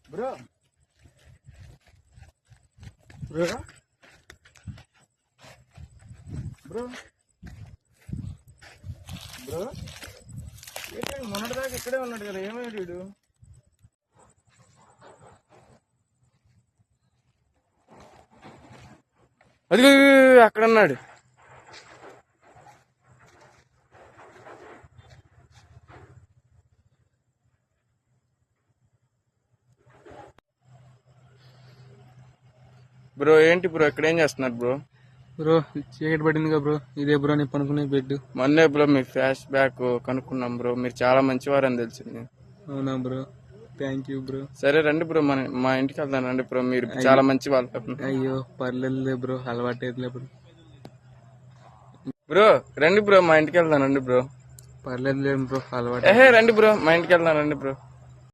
Bro bro bro bro ఏంటి మొన్నటిదాకా ఇక్కడే ఉన్నాడు కదా, ఏమయ్యాడు వీడు? అది అక్కడ ఉన్నాడు. బ్రో ఏంటి బ్రో ఇక్కడ ఏం చేస్తున్నారు బ్రో? బ్రో చీకటి పడింది కదా బ్రో, ఇదే బ్రో నేను పనుకునే బెడ్. మొన్నే బ్రో మీ ఫ్లాష్ బ్యాక్ కనుక్కున్నాం బ్రో, మీరు చాలా మంచివారని తెలిసింది. అవునా బ్రో, థ్యాంక్ యూ బ్రో. సరే రండి బ్రో, మా ఇంటికి వెళ్దాం రండి బ్రో, మీరు చాలా మంచి వాళ్ళు. అయ్యో పర్లేదు బ్రో, అలవాటేదిలే బ్రో. బ్రో రండి బ్రో, మా ఇంటికి వెళ్దాం రండి బ్రో. పర్లేదు బ్రో, అలవాటు. రండి బ్రో, మా ఇంటికి వెళ్దాం రండి బ్రో.